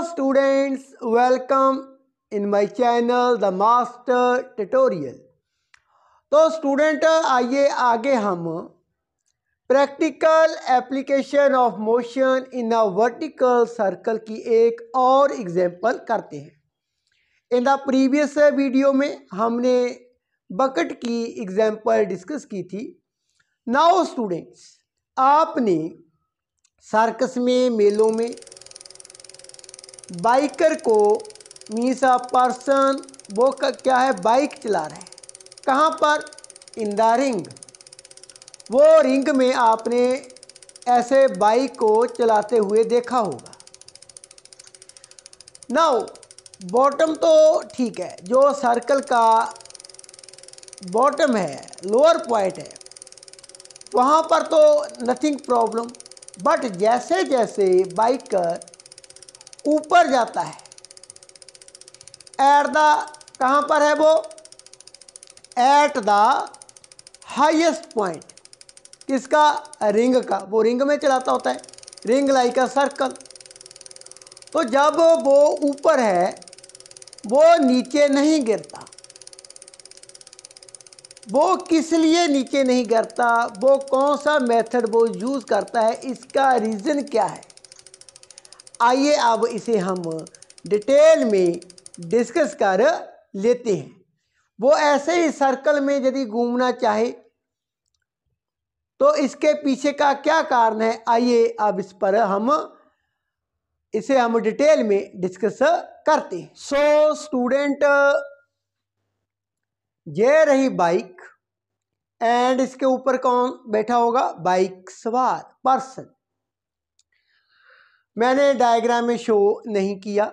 students, welcome in my channel the master tutorial। तो student आइए आगे हम practical application of motion in a vertical circle की एक और एग्जांपल करते हैं। इन द प्रीवियस वीडियो में हमने बकेट की एग्जांपल डिस्कस की थी। नाउ स्टूडेंट्स, आपने सर्कस में, मेलों में बाइकर को मीन्स अ पर्सन वो क्या है, बाइक चला रहा है। कहाँ पर? इन द रिंग। वो रिंग में आपने ऐसे बाइक को चलाते हुए देखा होगा। नाउ बॉटम तो ठीक है, जो सर्कल का बॉटम है, लोअर पॉइंट है, वहाँ पर तो नथिंग प्रॉब्लम। बट जैसे जैसे बाइकर ऊपर जाता है, एट द कहाँ पर है वो, एट द हाईएस्ट पॉइंट, किसका? रिंग का। वो रिंग में चलाता होता है, रिंग लाइक अ सर्कल। तो जब वो ऊपर है, वो नीचे नहीं गिरता। वो किस लिए नीचे नहीं गिरता? वो कौन सा मेथड वो यूज़ करता है? इसका रीज़न क्या है? आइए अब इसे हम डिटेल में डिस्कस कर लेते हैं। वो ऐसे ही सर्कल में यदि घूमना चाहे तो इसके पीछे का क्या कारण है? आइए अब इस पर इसे हम डिटेल में डिस्कस करते हैं। सो स्टूडेंट, ये रही बाइक एंड इसके ऊपर कौन बैठा होगा? बाइक सवार पर्सन। मैंने डायग्राम में शो नहीं किया।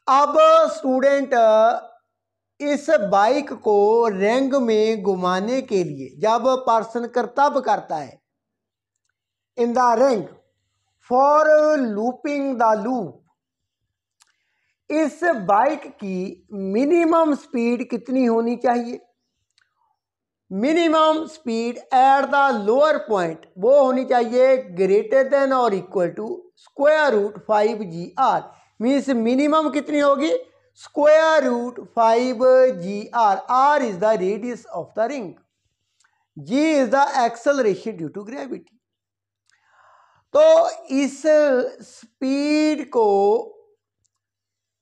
अब स्टूडेंट, इस बाइक को रिंग में घुमाने के लिए जब पर्सन करतब करता है in the ring for looping the loop, इस बाइक की मिनिमम स्पीड कितनी होनी चाहिए? Minimum speed at the lower point वो होनी चाहिए ग्रेटर देन और equal to square root 5GR। Means minimum कितनी होगी? Square root 5GR। R is the radius of the ring, G is the acceleration due to gravity. तो इस speed को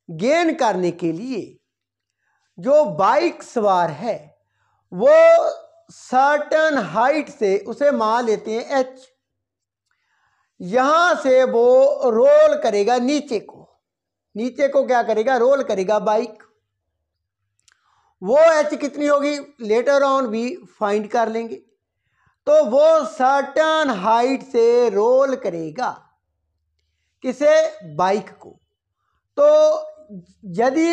gain करने के लिए जो बाइक सवार है वो सर्टन हाइट से उसे मान लेते हैं H। यहां से वो रोल करेगा नीचे को। नीचे को क्या करेगा? रोल करेगा बाइक। वो H कितनी होगी लेटर ऑन भी फाइंड कर लेंगे। तो वो सर्टन हाइट से रोल करेगा किसे? बाइक को। तो यदि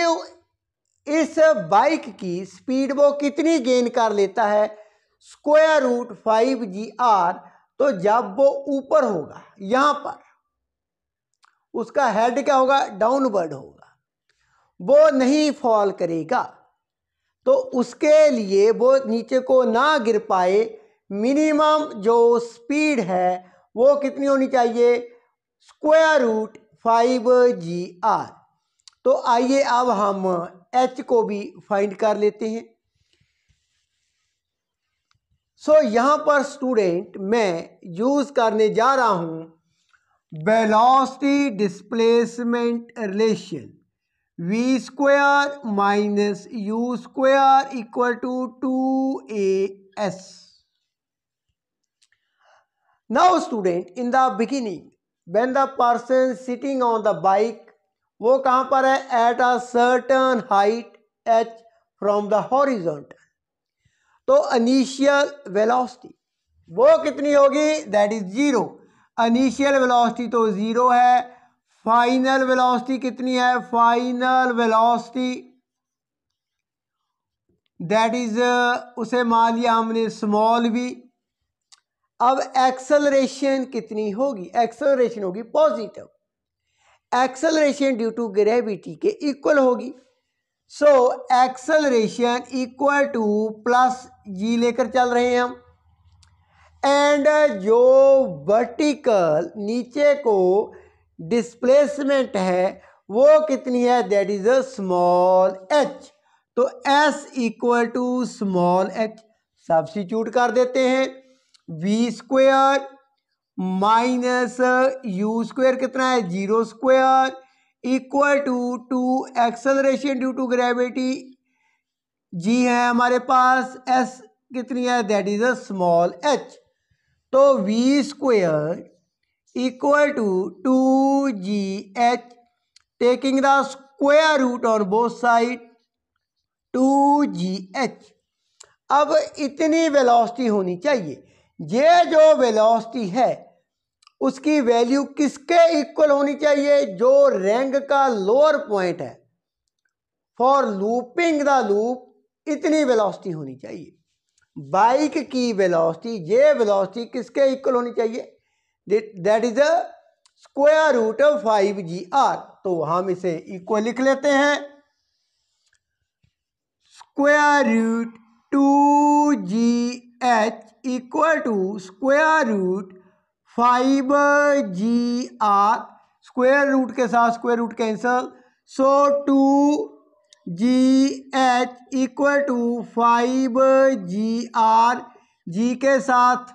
इस बाइक की स्पीड वो कितनी गेन कर लेता है? Square root 5GR। तो जब वो ऊपर होगा, यहां पर उसका हेड क्या होगा? डाउनवर्ड होगा, वो नहीं फॉल करेगा। तो उसके लिए वो नीचे को ना गिर पाए, मिनिमम जो स्पीड है वो कितनी होनी चाहिए? Square root 5GR। तो आइए अब हम H को भी फाइंड कर लेते हैं। सो यहां पर स्टूडेंट मैं यूज करने जा रहा हूं velocity displacement relation, V square minus U square equal to 2AS। Now student, in the beginning when the person sitting on the bike, वो कहां पर है? At a certain height H from the horizontal. तो initial velocity वो कितनी होगी? That is 0। Initial velocity तो 0 है। फाइनल वेलोसिटी कितनी है? फाइनल वेलोसिटी दैट इज उसे मान लिया हमने स्मॉल v। अब एक्सेलरेशन कितनी होगी? एक्सेलरेशन होगी positive. Acceleration due to gravity के इक्वल होगी। So acceleration equal to plus G लेकर चल रहे हैं हम। एंड जो वर्टिकल नीचे को डिस्प्लेसमेंट है वो कितनी है, that is a small h. तो S equal to small h substitute कर देते हैं। V square minus u square कितना है, 0 square equal to acceleration due to gravity g है हमारे पास, एस कितनी है, that is a small h. तो v square equal to g h taking the square root on both side 2gh। अब इतनी वेलोसिटी होनी चाहिए, ये जो वेलोसिटी है उसकी वैल्यू किसके इक्वल होनी चाहिए, जो रिंग का लोअर पॉइंट है। फॉर लूपिंग द लूप इतनी वेलोसिटी होनी चाहिए। बाइक की वेलोसिटी, ये वेलोसिटी किसके इक्वल होनी चाहिए, that is a square root of 5gr। तो हम इसे इक्वल लिख लेते हैं, square root 2gh equal to square root 5gr, square root के साथ square root cancel, so 2gh equal to 5gr, जी के साथ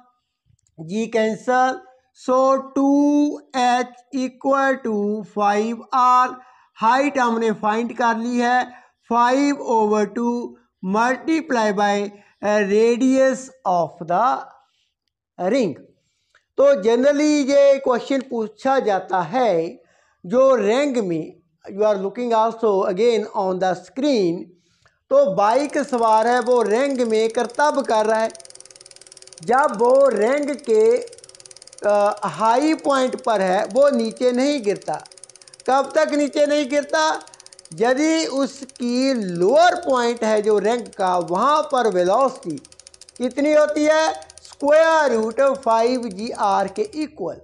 जी cancel, so 2h equal to 5r। Height हमने फाइंड कर ली है 5/2 multiply by radius of the ring. तो generally ये question पूछा जाता है जो रिंग में, you are looking also again on the screen, तो बाइक सवार है वो रिंग में करतब कर रहा है, जब वो रिंग के हाई पॉइंट पर है वो नीचे नहीं गिरता। कब तक नीचे नहीं गिरता, यदि उसकी लोअर पॉइंट है जो रिंग का, वहाँ पर वेलोसिटी कितनी होती है, स्क्वायर रूट 5gr के इक्वल।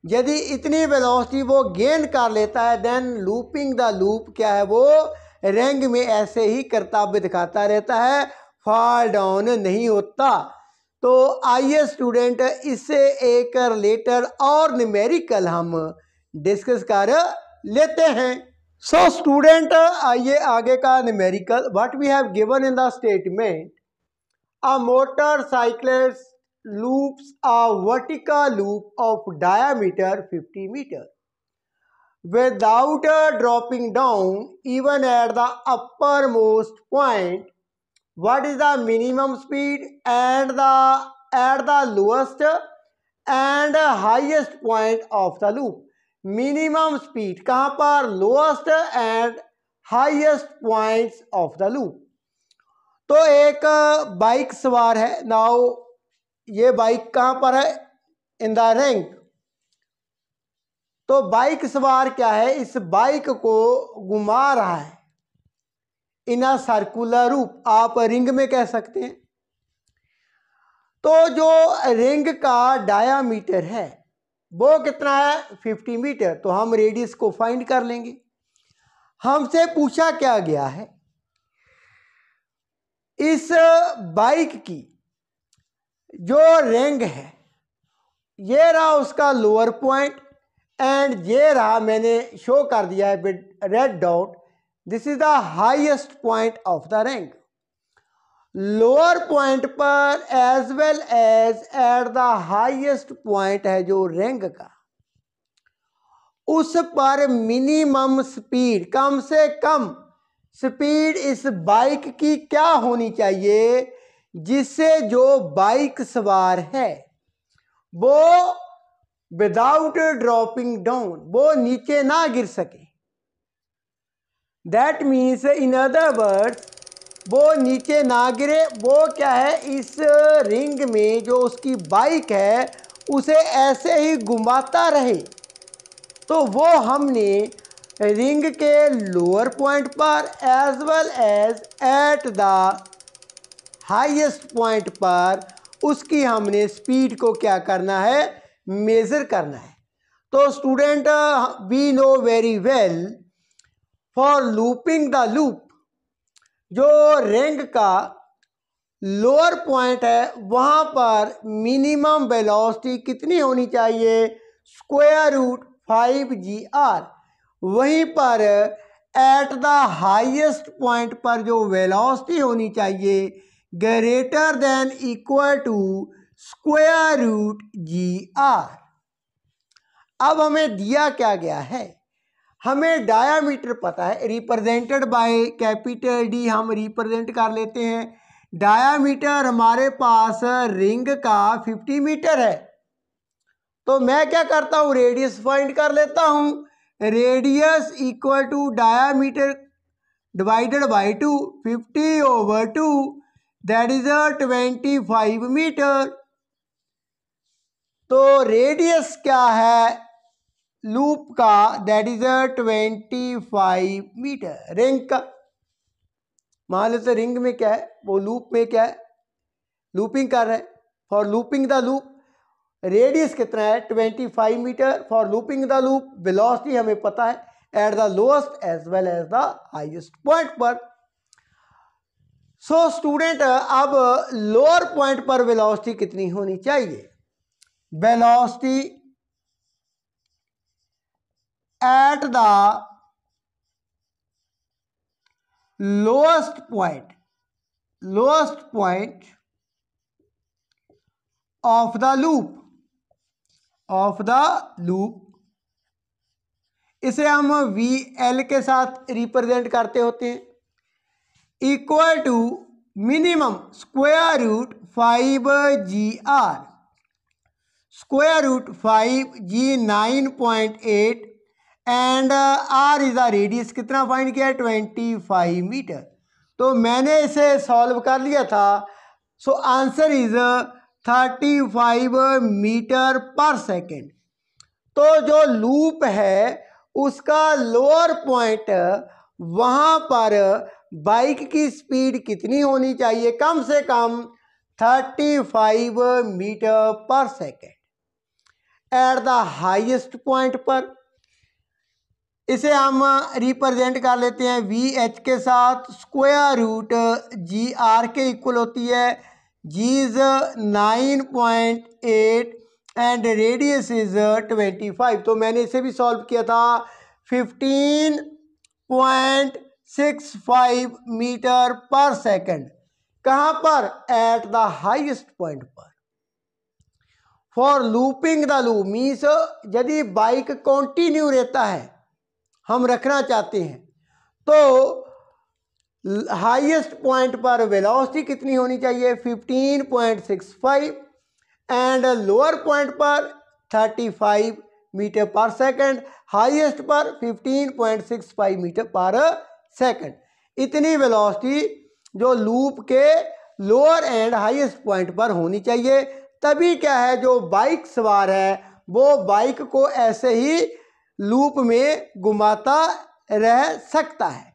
यदि इतनी वेलोसिटी वो गेन कर लेता है, देन लूपिंग द लूप क्या है, वो रिंग में ऐसे ही करतब दिखाता रहता है, फॉल डाउन नहीं होता। तो आइए स्टूडेंट इससे एक रिलेटेड और न्यूमेरिकल हम डिस्कस कर लेते हैं। सो स्टूडेंट आइए आगे का numerical, what we have given in the statement, a motorcyclist loops a vertical loop of diameter 50 meter without dropping down even at the uppermost point. What is the minimum speed and at the lowest and highest point of the loop? Minimum speed कहाँ पर, lowest and highest points of the loop. तो एक bike सवार है, now ये bike कहाँ पर है, इन द रिंग। तो बाइक सवार क्या है, इस बाइक को घुमा रहा है इन अ सर्कुलर रूप, आप रिंग में कह सकते हैं। तो जो रिंग का डायामीटर है वो कितना है, 50 मीटर। तो हम रेडियस को फाइंड कर लेंगे। हमसे पूछा क्या गया है, इस बाइक की जो रिंग है, ये रहा उसका लोअर पॉइंट एंड ये रहा, मैंने शो कर दिया है with red dot, this is the highest point of the ring. Lower point पर as well as at the highest point है जो रिंग का, उस पर मिनिमम स्पीड, कम से कम स्पीड इस बाइक की क्या होनी चाहिए, जिससे जो बाइक सवार है वो विदाउट ड्रॉपिंग डाउन, वो नीचे ना गिर सके। That means in other words, वो नीचे ना गिरे, वो क्या है, इस रिंग में जो उसकी बाइक है उसे ऐसे ही घुमाता रहे। तो वो हमने रिंग के लोअर पॉइंट पर as well as at the highest point पर उसकी हमने स्पीड को क्या करना है, मेजर करना है। तो student we know very well, for looping the loop, जो रिंग का लोअर पॉइंट है वहाँ पर मिनिमम वेलोसिटी कितनी होनी चाहिए, स्क्वायर रूट 5gr। वहीं पर एट द हाईएस्ट पॉइंट पर जो वेलोसिटी होनी चाहिए greater than equal to square root G R. अब हमें दिया क्या गया है, हमें डायामीटर पता है, रिप्रेजेंटेड बाय कैपिटल डी हम रिप्रेजेंट कर लेते हैं। डायामीटर हमारे पास रिंग का 50 मीटर है, तो मैं क्या करता हूँ, रेडियस फाइंड कर लेता हूँ। Radius equal to diameter divided by 2, 50/2, that is 25 metre. तो रेडियस क्या है लूप का, दैट इज 25 मीटर रिंग का। मान लेते रिंग में क्या है, वो लूप में क्या है, लूपिंग कर रहे हैं। For looping the loop radius कितना है 25 metre. For looping the loop velocity हमें पता है at the lowest as well as the highest point पर। सो स्टूडेंट अब लोअर पॉइंट पर वेलोसिटी कितनी होनी चाहिए, velocity at the lowest point of the loop, इसे हम वी एल के साथ रिप्रेजेंट करते होते हैं, equal to minimum square root 5 GR, square root 5G 9.8 and R is the radius कितना फाइंड किया है 25 मीटर। तो मैंने इसे सॉल्व कर लिया था। सो आंसर इज 35 मीटर पर सेकेंड। तो जो लूप है उसका लोअर पॉइंट, वहाँ पर बाइक की स्पीड कितनी होनी चाहिए, कम से कम 35 मीटर पर second eight the highest point पर। इसे हम रिप्रेजेंट कर लेते हैं वी एच के साथ, स्क्वायर रूट जी आर के इक्वल होती है, जी इज 9.8 एंड रेडियस इज 25। तो मैंने इसे भी सॉल्व किया था 15.65 मीटर पर सेकेंड। कहाँ पर, एट द हाईएस्ट पॉइंट पर। For looping the loop means यदि बाइक कंटिन्यू रहता है, हम रखना चाहते हैं, तो हाईएस्ट पॉइंट पर वेलोसिटी कितनी होनी चाहिए 15.65 एंड लोअर पॉइंट पर 35 मीटर पर सेकंड, हाईएस्ट पर 15.65 मीटर पर सेकंड। इतनी वेलोसिटी जो लूप के लोअर एंड हाईएस्ट पॉइंट पर होनी चाहिए, तभी क्या है जो बाइक सवार है वो बाइक को ऐसे ही लूप में घुमाता रह सकता है।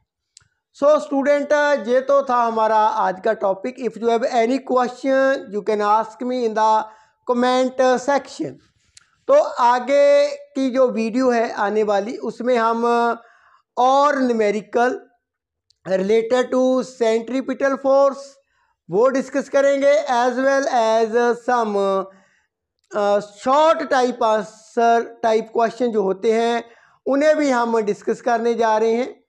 सो स्टूडेंट ये तो था हमारा आज का topic. If you have any question you can ask me in the comment section. तो आगे की जो वीडियो है आने वाली, उसमें हम और numerical related to centripetal force वो डिस्कस करेंगे, as well as some short type answer type question जो होते हैं उन्हें भी हम डिस्कस करने जा रहे हैं।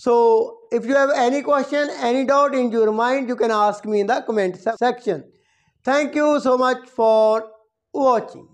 So if you have any question, any doubt in your mind, you can ask me in the comment section. Thank you so much for watching.